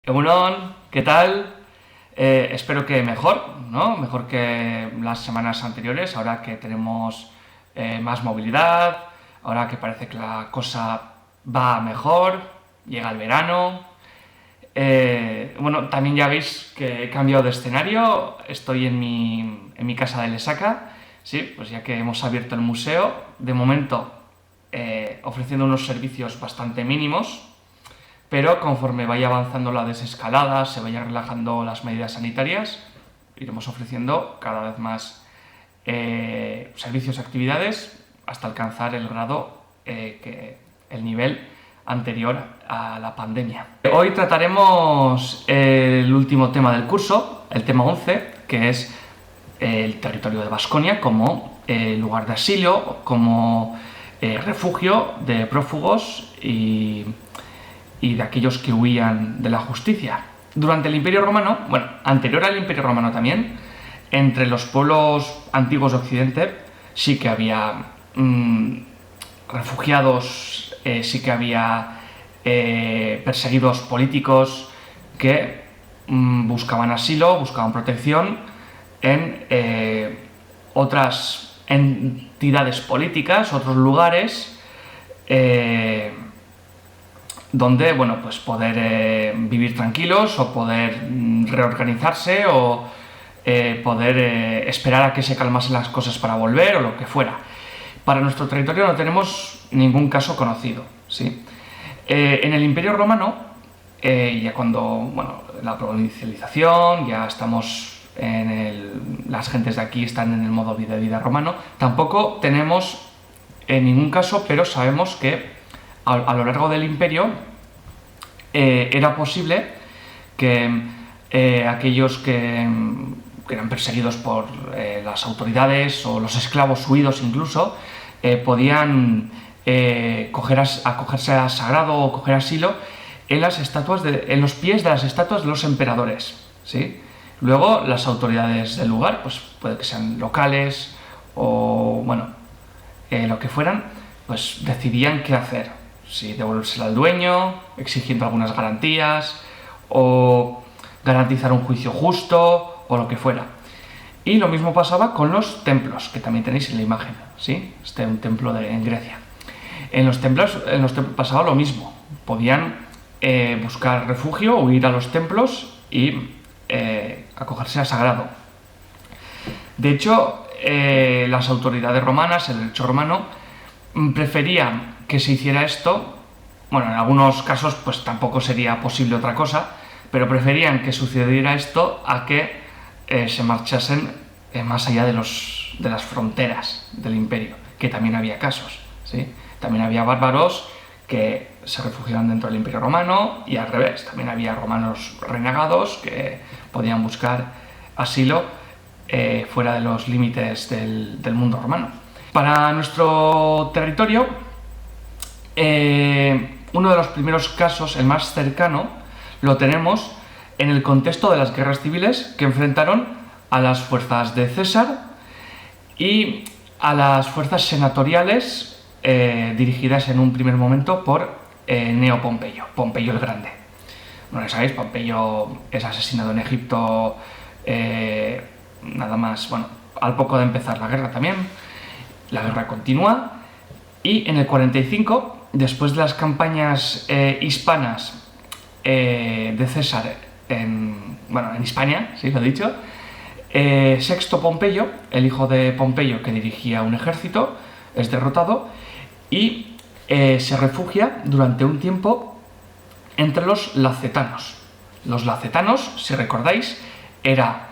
Egunon, ¿qué tal? Espero que mejor, ¿no? Mejor que las semanas anteriores, ahora que tenemos más movilidad, ahora que parece que la cosa va mejor, llega el verano. Bueno, también ya veis que he cambiado de escenario, estoy en mi casa de Lesaca, sí, pues ya que hemos abierto el museo, de momento ofreciendo unos servicios bastante mínimos, pero conforme vaya avanzando la desescalada, se vayan relajando las medidas sanitarias, iremos ofreciendo cada vez más servicios y actividades hasta alcanzar el grado, el nivel anterior a la pandemia. Hoy trataremos el último tema del curso, el tema 11, que es el territorio de Baskonia como lugar de asilo, como refugio de prófugos y de aquellos que huían de la justicia. Durante el Imperio Romano, bueno, anterior al Imperio Romano también, entre los pueblos antiguos de Occidente sí que había refugiados, sí que había perseguidos políticos que buscaban asilo, buscaban protección en otras entidades políticas, otros lugares donde, bueno, pues poder vivir tranquilos o poder reorganizarse o poder esperar a que se calmasen las cosas para volver o lo que fuera. Para nuestro territorio no tenemos ningún caso conocido, ¿sí? En el Imperio Romano, ya cuando, bueno, la provincialización, ya estamos las gentes de aquí están en el modo de vida romano, tampoco tenemos ningún caso, pero sabemos que a lo largo del imperio era posible que aquellos que eran perseguidos por las autoridades o los esclavos huidos incluso podían acogerse a sagrado o coger asilo en los pies de las estatuas de los emperadores, ¿sí? Luego las autoridades del lugar, pues puede que sean locales o bueno, lo que fueran, pues decidían qué hacer. Si devolvérsela al dueño, exigiendo algunas garantías, o garantizar un juicio justo, o lo que fuera. Y lo mismo pasaba con los templos, que también tenéis en la imagen, ¿sí? Un templo en Grecia. En los templos pasaba lo mismo. Podían buscar refugio, huir a los templos y acogerse al sagrado. De hecho, las autoridades romanas, el derecho romano, preferían que se hiciera esto. Bueno, en algunos casos pues tampoco sería posible otra cosa, pero preferían que sucediera esto a que se marchasen más allá de las fronteras del imperio, que también había casos, ¿sí? También había bárbaros que se refugiaban dentro del Imperio Romano y al revés, también había romanos renegados que podían buscar asilo fuera de los límites del mundo romano. Para nuestro territorio, uno de los primeros casos, el más cercano, lo tenemos en el contexto de las guerras civiles que enfrentaron a las fuerzas de César y a las fuerzas senatoriales dirigidas en un primer momento por Neo Pompeyo, Pompeyo el Grande. Bueno, sabéis, Pompeyo es asesinado en Egipto nada más, bueno, al poco de empezar la guerra también. La guerra continúa y en el 45, después de las campañas hispanas de César en Hispania, sí, lo he dicho, Sexto Pompeyo, el hijo de Pompeyo que dirigía un ejército, es derrotado y se refugia durante un tiempo entre los lacetanos. Los lacetanos, si recordáis, era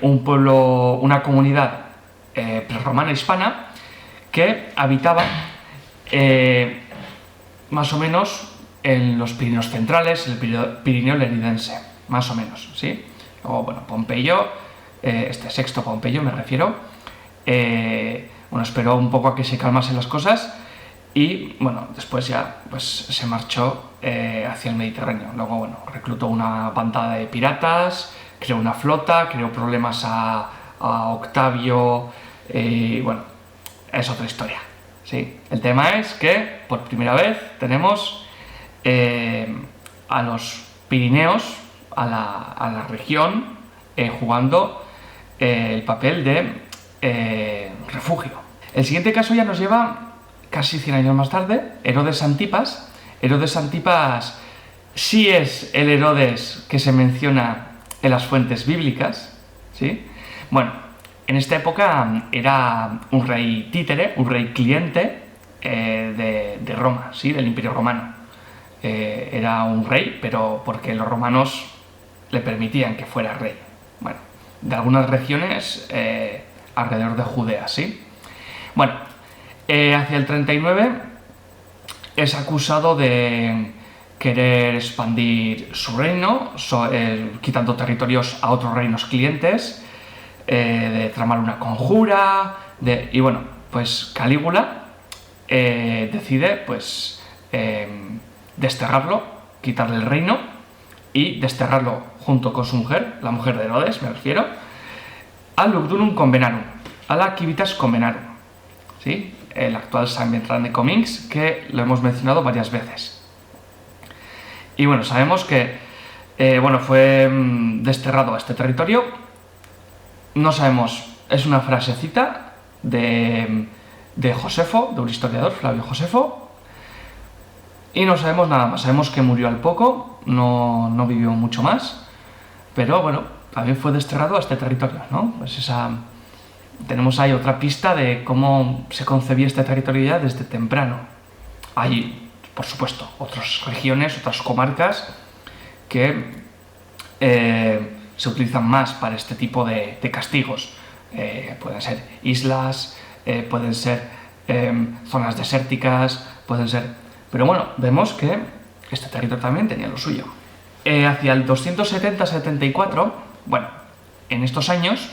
un pueblo, una comunidad prerromana hispana que habitaba más o menos en los Pirineos centrales, el Pirineo leridense, más o menos, ¿sí? Luego, bueno, Pompeyo, Sexto Pompeyo me refiero, bueno, esperó un poco a que se calmasen las cosas y, bueno, después ya pues se marchó hacia el Mediterráneo. Luego, bueno, reclutó una bandada de piratas, creó una flota, creó problemas a Octavio, bueno, es otra historia, ¿sí? El tema es que por primera vez tenemos a los Pirineos, a la región, jugando el papel de refugio. El siguiente caso ya nos lleva casi 100 años más tarde, Herodes Antipas. Herodes Antipas sí es el Herodes que se menciona en las fuentes bíblicas, ¿sí? Bueno, en esta época era un rey títere, un rey cliente de Roma, ¿sí? Del Imperio Romano. Era un rey, pero porque los romanos le permitían que fuera rey. Bueno, de algunas regiones alrededor de Judea, ¿sí? Bueno, hacia el 39 es acusado de querer expandir su reino, quitando territorios a otros reinos clientes, de tramar una conjura, y bueno, pues Calígula decide pues desterrarlo, quitarle el reino y desterrarlo junto con su mujer, la mujer de Herodes, me refiero, a Lugdunum Convenarum, a la Civitas Convenarum, ¿sí? El actual San Bertrand de Comines, que lo hemos mencionado varias veces. Y bueno, sabemos que fue desterrado a este territorio. No sabemos, es una frasecita de Josefo, de un historiador, Flavio Josefo, y no sabemos nada más. Sabemos que murió al poco, no vivió mucho más, pero bueno, también fue desterrado a este territorio, ¿no? Pues tenemos ahí otra pista de cómo se concebía este territorio ya desde temprano. Hay, por supuesto, otras regiones, otras comarcas que se utilizan más para este tipo de castigos. Pueden ser islas, pueden ser zonas desérticas, pueden ser... Pero bueno, vemos que este territorio también tenía lo suyo. Hacia el 270-74, bueno, en estos años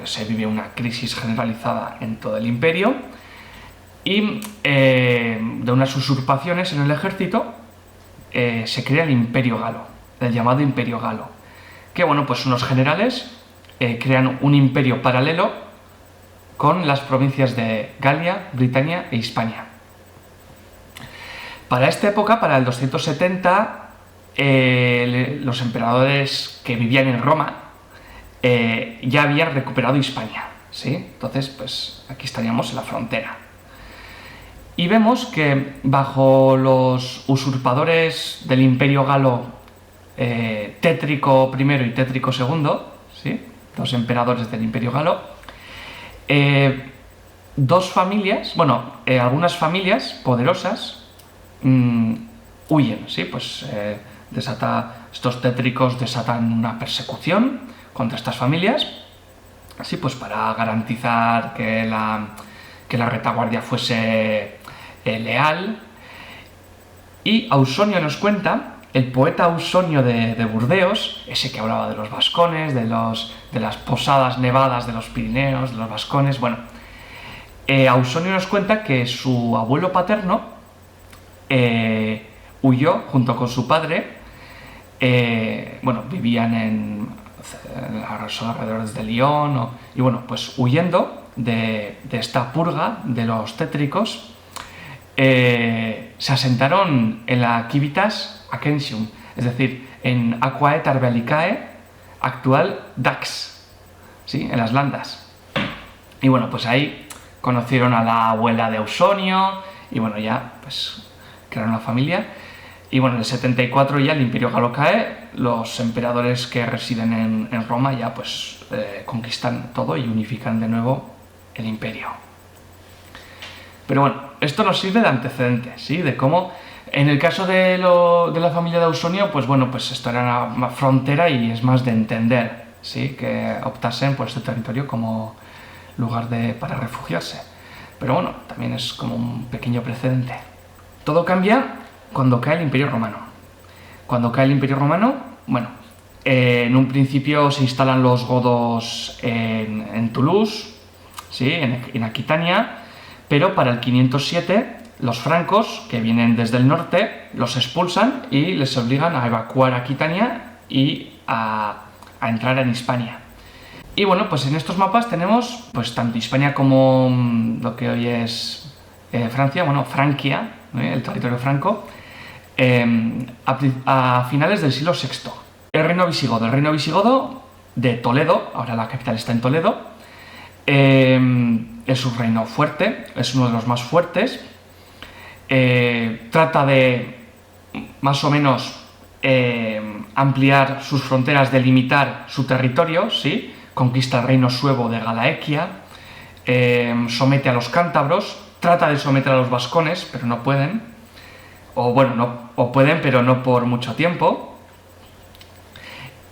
se vive una crisis generalizada en todo el imperio y de unas usurpaciones en el ejército se crea el Imperio Galo, el llamado Imperio Galo, que bueno, pues unos generales crean un imperio paralelo con las provincias de Galia, Britania e Hispania. Para esta época, para el 270, los emperadores que vivían en Roma ya habían recuperado Hispania, ¿sí? Entonces, pues aquí estaríamos en la frontera. Y vemos que bajo los usurpadores del Imperio Galo, Tétrico I y Tétrico II, ¿sí? Dos emperadores del Imperio Galo, algunas familias poderosas huyen, ¿sí? Pues estos tétricos desatan una persecución contra estas familias, así pues para garantizar que la retaguardia fuese leal. Y Ausonio nos cuenta, el poeta Ausonio de Burdeos, ese que hablaba de los vascones, de las posadas nevadas de los Pirineos, de los vascones, bueno, Ausonio nos cuenta que su abuelo paterno huyó junto con su padre, vivían en los alrededores de Lyon, y bueno, pues huyendo de esta purga de los tétricos, se asentaron en la Civitas Acensium, es decir, en Aquae Tarbelicae, actual Dax, ¿sí? En las Landas. Y bueno, pues ahí conocieron a la abuela de Ausonio, y bueno, ya pues crearon una familia. Y bueno, en el 74 ya el Imperio Galo cae, los emperadores que residen en Roma ya pues conquistan todo y unifican de nuevo el imperio. Pero bueno, esto nos sirve de antecedente, ¿sí? De cómo, en el caso de la familia de Ausonio, pues bueno, pues esto era una frontera y es más de entender, ¿sí? Que optasen por este territorio como lugar para refugiarse. Pero bueno, también es como un pequeño precedente. Todo cambia cuando cae el Imperio Romano. Cuando cae el Imperio Romano, bueno, en un principio se instalan los godos en Toulouse, ¿sí? en Aquitania, pero para el 507 los francos, que vienen desde el norte, los expulsan y les obligan a evacuar Aquitania y a entrar en Hispania. Y bueno, pues en estos mapas tenemos pues tanto Hispania como lo que hoy es Francia, bueno, Franquia, el territorio franco, a finales del siglo VI. El reino visigodo de Toledo, ahora la capital está en Toledo, es un reino fuerte, es uno de los más fuertes. Trata de más o menos ampliar sus fronteras, delimitar su territorio, ¿sí? Conquista el reino suevo de Galaequia, somete a los cántabros, trata de someter a los vascones, pero no pueden, o pueden, pero no por mucho tiempo.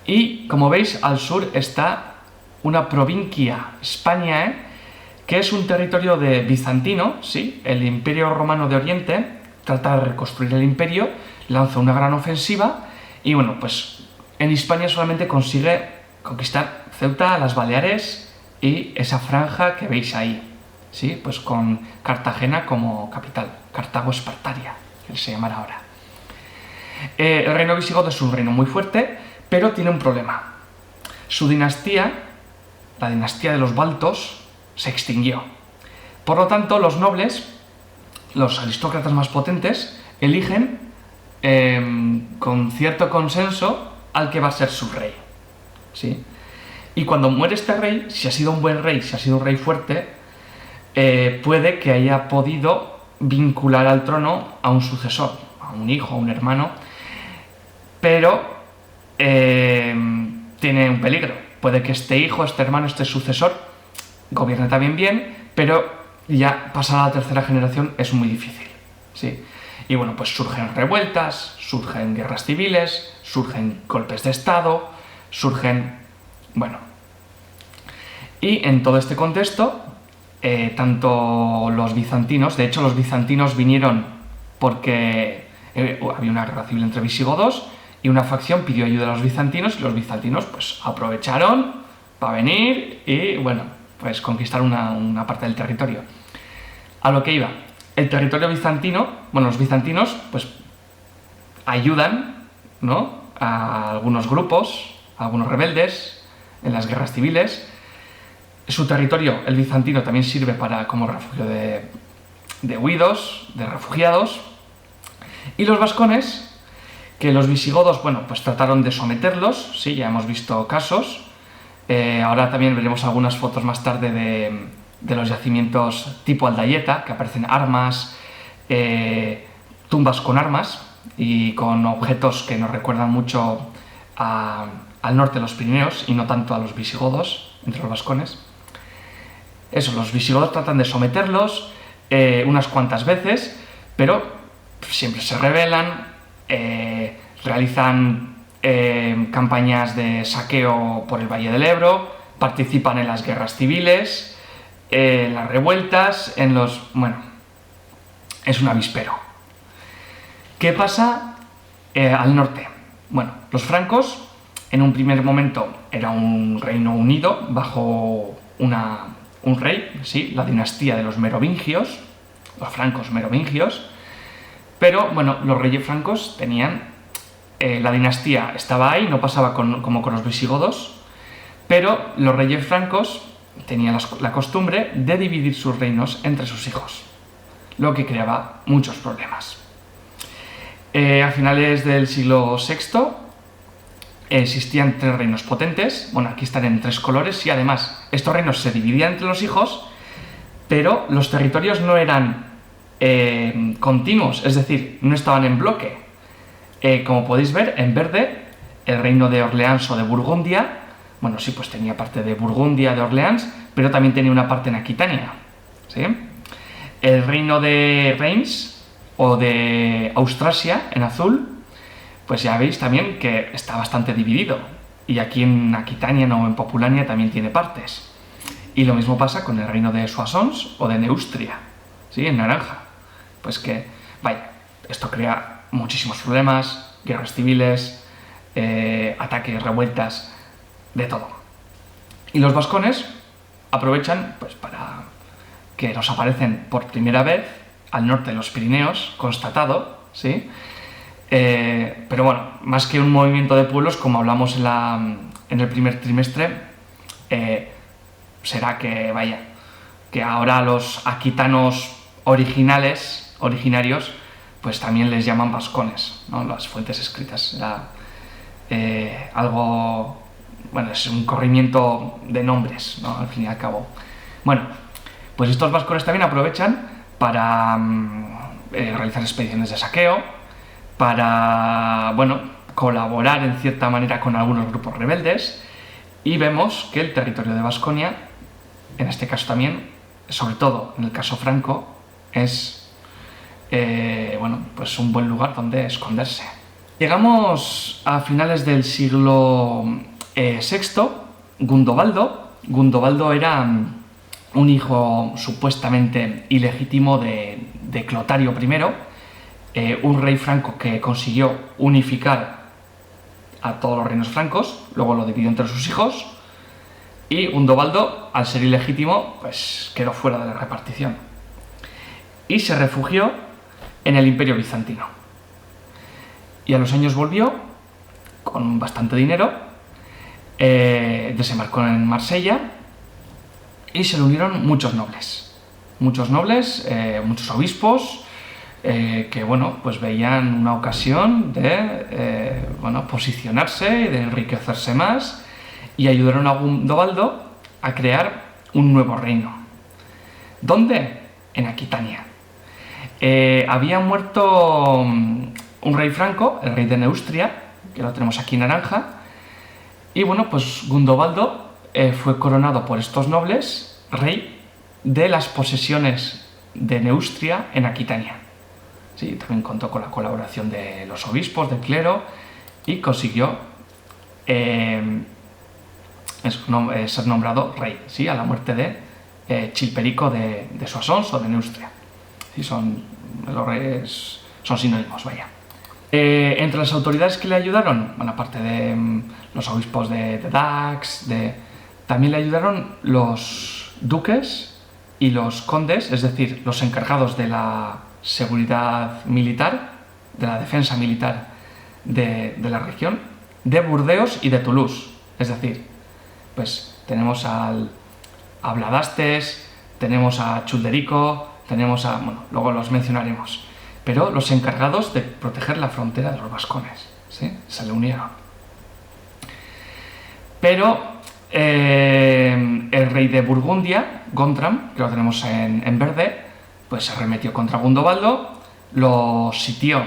Y como veis, al sur está una provincia, España, que es un territorio de bizantino, ¿sí? El Imperio Romano de Oriente trata de reconstruir el imperio, lanza una gran ofensiva y bueno, pues en Hispania solamente consigue conquistar Ceuta, las Baleares y esa franja que veis ahí, ¿sí? Pues con Cartagena como capital, Cartago Espartaria, que se llamará ahora. El reino visigodo es un reino muy fuerte, pero tiene un problema. Su dinastía, la dinastía de los Baltos, se extinguió. Por lo tanto, los nobles, los aristócratas más potentes, eligen con cierto consenso al que va a ser su rey, ¿sí? Y cuando muere este rey, si ha sido un buen rey, si ha sido un rey fuerte, puede que haya podido vincular al trono a un sucesor, a un hijo, a un hermano, pero tiene un peligro. Puede que este hijo, este hermano, este sucesor gobierne también bien, pero ya pasar a la tercera generación es muy difícil, ¿sí? Y bueno, pues surgen revueltas, surgen guerras civiles, surgen golpes de estado, bueno. Y en todo este contexto, tanto los bizantinos, de hecho los bizantinos vinieron porque había una guerra civil entre visigodos y una facción pidió ayuda a los bizantinos y los bizantinos pues aprovecharon para venir y bueno, pues conquistar una parte del territorio. A lo que iba, el territorio bizantino, bueno, los bizantinos pues ayudan, ¿no?, a algunos grupos, a algunos rebeldes en las guerras civiles. Su territorio, el bizantino, también sirve como refugio de huidos, de refugiados. Y los vascones, que los visigodos, bueno, pues trataron de someterlos, sí, ya hemos visto casos. Ahora también veremos algunas fotos más tarde de los yacimientos tipo Aldayeta, que aparecen armas, tumbas con armas y con objetos que nos recuerdan mucho al norte de los Pirineos y no tanto a los visigodos, entre los vascones. Eso, los visigodos tratan de someterlos unas cuantas veces, pero siempre se rebelan, realizan campañas de saqueo por el Valle del Ebro, participan en las guerras civiles, las revueltas, es un avispero. ¿Qué pasa al norte? Bueno, los francos en un primer momento era un reino unido bajo un rey, ¿sí?, la dinastía de los merovingios, los francos merovingios, pero bueno, los reyes francos tenían, la dinastía estaba ahí, no pasaba como con los visigodos, pero los reyes francos tenían la costumbre de dividir sus reinos entre sus hijos, lo que creaba muchos problemas. A finales del siglo VI existían 3 reinos potentes, bueno, aquí están en 3 colores, y además estos reinos se dividían entre los hijos, pero los territorios no eran continuos, es decir, no estaban en bloque. Como podéis ver, en verde, el reino de Orleans o de Burgundia, bueno, sí, pues tenía parte de Burgundia, de Orleans, pero también tenía una parte en Aquitania, ¿sí? El reino de Reims o de Austrasia, en azul, pues ya veis también que está bastante dividido. Y aquí en Aquitania o en Populania también tiene partes. Y lo mismo pasa con el reino de Soissons o de Neustria, ¿sí?, en naranja. Pues que, vaya, esto crea muchísimos problemas, guerras civiles, ataques, revueltas, de todo. Y los vascones aprovechan pues para que nos aparecen por primera vez al norte de los Pirineos, constatado, ¿sí? Pero bueno, más que un movimiento de pueblos, como hablamos en el primer trimestre, será que ahora los aquitanos originarios, pues también les llaman vascones, ¿no? Las fuentes escritas. Era algo, bueno, es un corrimiento de nombres, ¿no? Al fin y al cabo. Bueno, pues estos vascones también aprovechan para realizar expediciones de saqueo, para, bueno, colaborar en cierta manera con algunos grupos rebeldes, y vemos que el territorio de Baskonia, en este caso también, sobre todo en el caso franco, es bueno, pues un buen lugar donde esconderse. Llegamos a finales del siglo VI. Gundobaldo. Gundobaldo era un hijo supuestamente ilegítimo de Clotario I, un rey franco que consiguió unificar a todos los reinos francos, luego lo dividió entre sus hijos, y Gundobaldo, al ser ilegítimo, pues quedó fuera de la repartición y se refugió en el Imperio Bizantino. Y a los años volvió con bastante dinero, desembarcó en Marsella y se le unieron muchos nobles, muchos obispos, que bueno, pues veían una ocasión de bueno, posicionarse y de enriquecerse más, y ayudaron a Gundobaldo a crear un nuevo reino. ¿Dónde? En Aquitania. Había muerto un rey franco, el rey de Neustria, que lo tenemos aquí en naranja, y bueno, pues Gundobaldo fue coronado por estos nobles rey de las posesiones de Neustria en Aquitania. Sí, también contó con la colaboración de los obispos, del clero, y consiguió ser nombrado rey, ¿sí? A la muerte de Chilperico de Soissons o de Neustria. Sí, los reyes son sinónimos, vaya. Entre las autoridades que le ayudaron, bueno, aparte de los obispos de Dax, también le ayudaron los duques y los condes, es decir, los encargados de la seguridad militar, de la defensa militar de la región, de Burdeos y de Toulouse. Es decir, pues tenemos a Bladastes, tenemos a Childerico, tenemos a... bueno, luego los mencionaremos, pero los encargados de proteger la frontera de los vascones, ¿sí? Se le unieron. Pero el rey de Burgundia, Gontram, que lo tenemos en verde, pues se arremetió contra Gundobaldo, lo sitió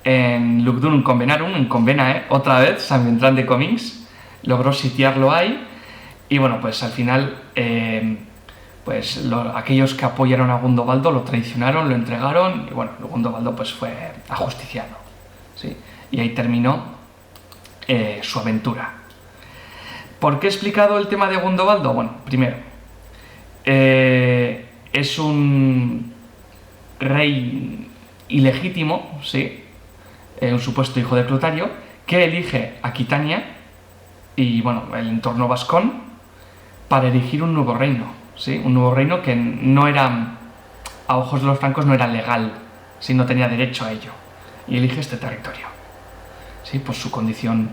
en Lugdunum Convenarum, en Convena, otra vez, San Bertrand de Comins, logró sitiarlo ahí, y bueno, pues al final pues aquellos que apoyaron a Gundobaldo lo traicionaron, lo entregaron, y bueno, Gundobaldo pues fue ajusticiado, ¿sí? Y ahí terminó su aventura. ¿Por qué he explicado el tema de Gundobaldo? Bueno, primero, es un rey ilegítimo, ¿sí? Un supuesto hijo de Clotario, que elige Aquitania y bueno, el entorno vascón para erigir un nuevo reino, ¿sí? Un nuevo reino que no era, a ojos de los francos, no era legal, ¿sí? No tenía derecho a ello, y elige este territorio, ¿sí? Por su condición,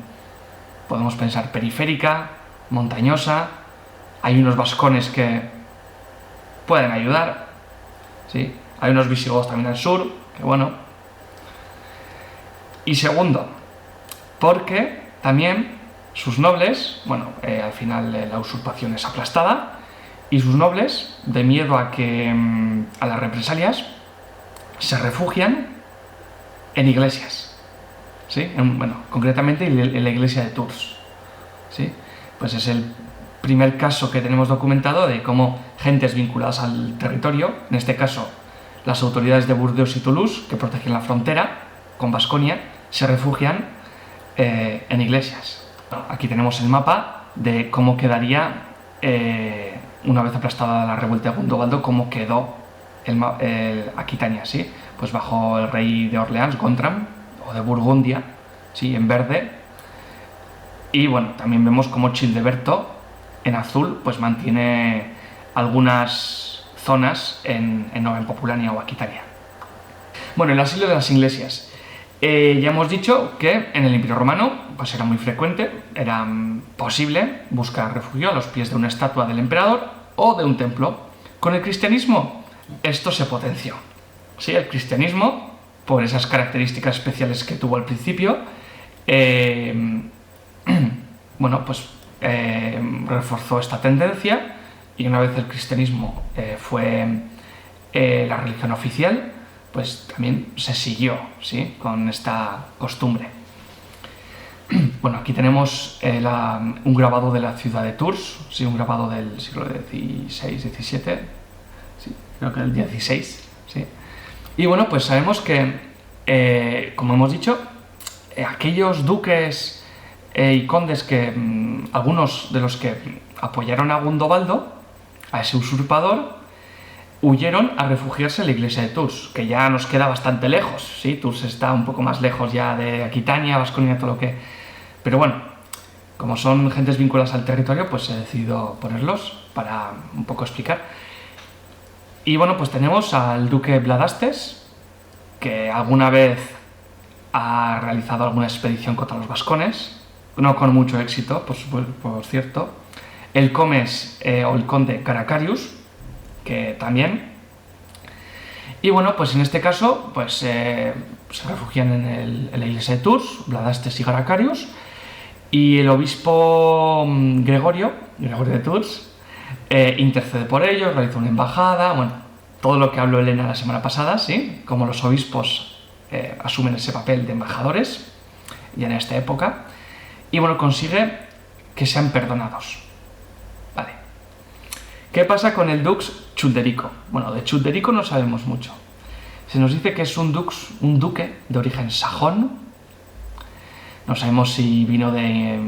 podemos pensar, periférica, montañosa. Hay unos vascones que pueden ayudar, ¿sí? Hay unos visigodos también al sur, que bueno. Y segundo, porque también sus nobles, bueno, al final la usurpación es aplastada, y sus nobles, de miedo a las represalias, se refugian en iglesias, ¿sí? Bueno, concretamente en la iglesia de Tours, ¿sí? Pues es el primer caso que tenemos documentado de cómo gentes vinculadas al territorio, en este caso las autoridades de Burdeos y Toulouse, que protegen la frontera con Baskonia, se refugian en iglesias. Aquí tenemos el mapa de cómo quedaría, una vez aplastada la revuelta de Gundobaldo, cómo quedó Aquitania, ¿sí? Pues bajo el rey de Orleans, Gontram, o de Burgundia, ¿sí? En verde. Y bueno, también vemos cómo Childeberto, en azul, pues mantiene algunas zonas en Populania o Aquitania. Bueno, el asilo de las iglesias. Ya hemos dicho que en el Imperio Romano pues era muy frecuente, era posible buscar refugio a los pies de una estatua del emperador o de un templo. Con el cristianismo esto se potenció, ¿sí? El cristianismo por esas características especiales que tuvo al principio, bueno, pues reforzó esta tendencia, y una vez el cristianismo fue la religión oficial, pues también se siguió, ¿sí?, con esta costumbre. Bueno, aquí tenemos un grabado de la ciudad de Tours, ¿sí?, un grabado del siglo XVI-XVII, sí, creo que del XVI, ¿sí? Y bueno, pues sabemos que, como hemos dicho, aquellos duques y condes que algunos de los que apoyaron a Gundobaldo, a ese usurpador, huyeron a refugiarse en la iglesia de Tours, que ya nos queda bastante lejos, ¿sí? Tours está un poco más lejos ya de Aquitania, Baskonia, todo lo que... Pero bueno, como son gentes vinculadas al territorio, pues he decidido ponerlos para un poco explicar. Y bueno, pues tenemos al duque Bladastes, que alguna vez ha realizado alguna expedición contra los vascones, no con mucho éxito, por cierto. El comes o el conde Caracarius, que también. Y bueno, pues en este caso pues se refugian en la iglesia de Tours, Bladastes y Caracarius, y el obispo Gregorio de Tours intercede por ellos, realiza una embajada, bueno, todo lo que habló Elena la semana pasada, ¿sí?, como los obispos asumen ese papel de embajadores ya en esta época, y bueno, consigue que sean perdonados. Vale. ¿Qué pasa con el dux Childerico? Bueno, de Childerico no sabemos mucho. Se nos dice que es un duque de origen sajón. No sabemos si vino de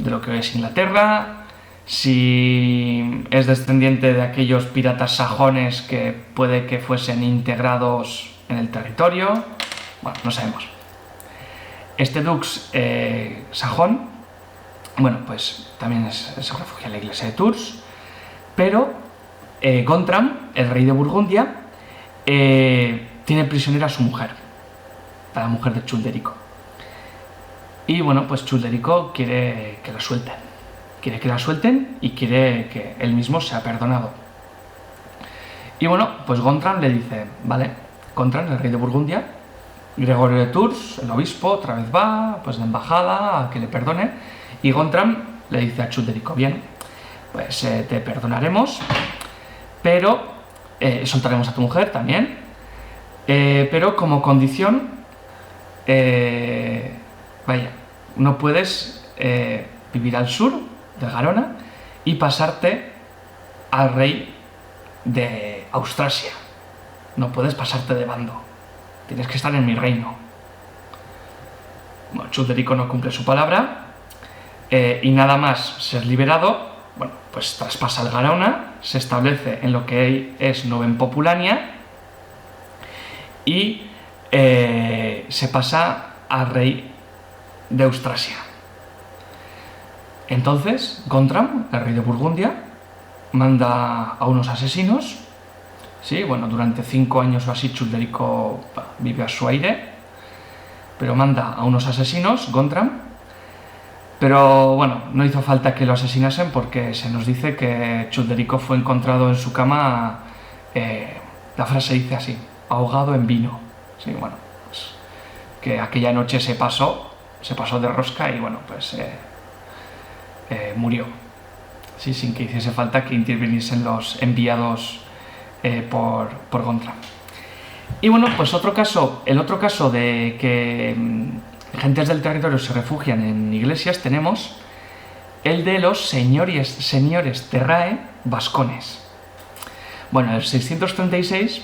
lo que hoy es Inglaterra, si es descendiente de aquellos piratas sajones que puede que fuesen integrados en el territorio. Bueno, no sabemos. Este dux sajón, bueno, pues también se refugia en la iglesia de Tours, pero Gontram, el rey de Burgundia, tiene prisionera a su mujer, a la mujer de Childerico. Y bueno, pues Childerico quiere que la suelten. Quiere que la suelten y quiere que él mismo sea perdonado. Y bueno, pues Gontram le dice, vale, Gontram, el rey de Burgundia, Gregorio de Tours, el obispo, otra vez va, pues de embajada, a que le perdone. Y Gontram le dice a Childerico, bien, pues te perdonaremos, pero soltaremos a tu mujer también, pero como condición, vaya, no puedes vivir al sur del Garona y pasarte al rey de Austrasia. No puedes pasarte de bando. Tienes que estar en mi reino. Bueno, Childerico no cumple su palabra y nada más ser liberado, bueno, pues traspasa el Garona, se establece en lo que es Novem Populania y se pasa al rey de Austrasia. Entonces, Gontram, el rey de Burgundia, manda a unos asesinos. Sí, bueno, durante 5 años o así Childerico vive a su aire, pero manda a unos asesinos, Gontram, pero bueno, no hizo falta que lo asesinasen porque se nos dice que Childerico fue encontrado en su cama, la frase dice así, ahogado en vino. Sí, bueno, pues que aquella noche se pasó de rosca y bueno, pues murió, sí, sin que hiciese falta que interviniesen los enviados por Gontram. Y bueno, pues el otro caso de que gentes del territorio se refugian en iglesias, tenemos el de los señores terrae vascones. Bueno, en el 636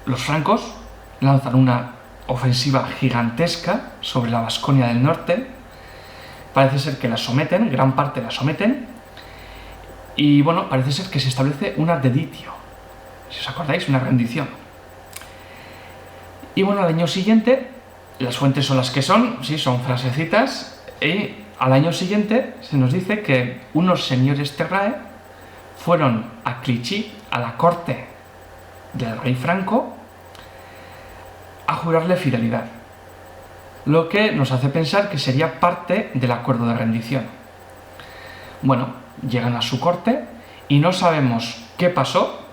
los francos lanzan una ofensiva gigantesca sobre la Baskonia del norte. Parece ser que la someten, gran parte la someten, y bueno, parece ser que se establece una deditio, si os acordáis, una rendición. Y bueno, al año siguiente, las fuentes son las que son, sí, son frasecitas, y al año siguiente se nos dice que unos señores terrae fueron a Clichy, a la corte del rey Franco, a jurarle fidelidad, lo que nos hace pensar que sería parte del acuerdo de rendición. Bueno, llegan a su corte y no sabemos qué pasó,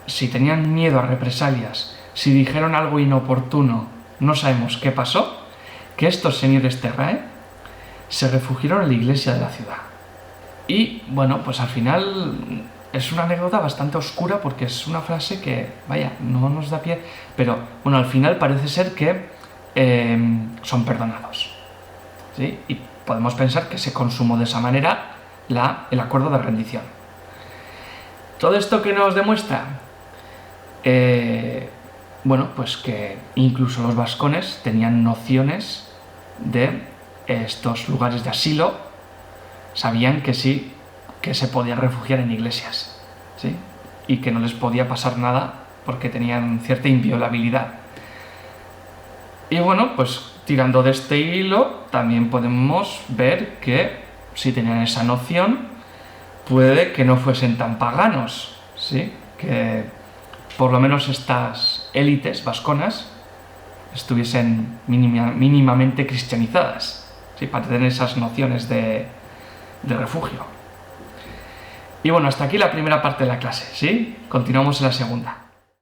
si tenían miedo a represalias si dijeron algo inoportuno, no sabemos qué pasó, que estos señores terrae se refugiaron en la iglesia de la ciudad. Y bueno, pues al final es una anécdota bastante oscura porque es una frase que, vaya, no nos da pie, pero bueno, al final parece ser que son perdonados, ¿sí? Y podemos pensar que se consumó de esa manera el acuerdo de rendición. ¿Todo esto qué nos demuestra? Bueno, pues que incluso los vascones tenían nociones de estos lugares de asilo, sabían que sí, que se podían refugiar en iglesias, ¿sí? Y que no les podía pasar nada porque tenían cierta inviolabilidad. Y bueno, pues tirando de este hilo, también podemos ver que si tenían esa noción, puede que no fuesen tan paganos, ¿sí? Que por lo menos estas élites vasconas estuviesen mínimamente cristianizadas, ¿sí? Para tener esas nociones de refugio. Y bueno, hasta aquí la primera parte de la clase, ¿sí? Continuamos en la segunda.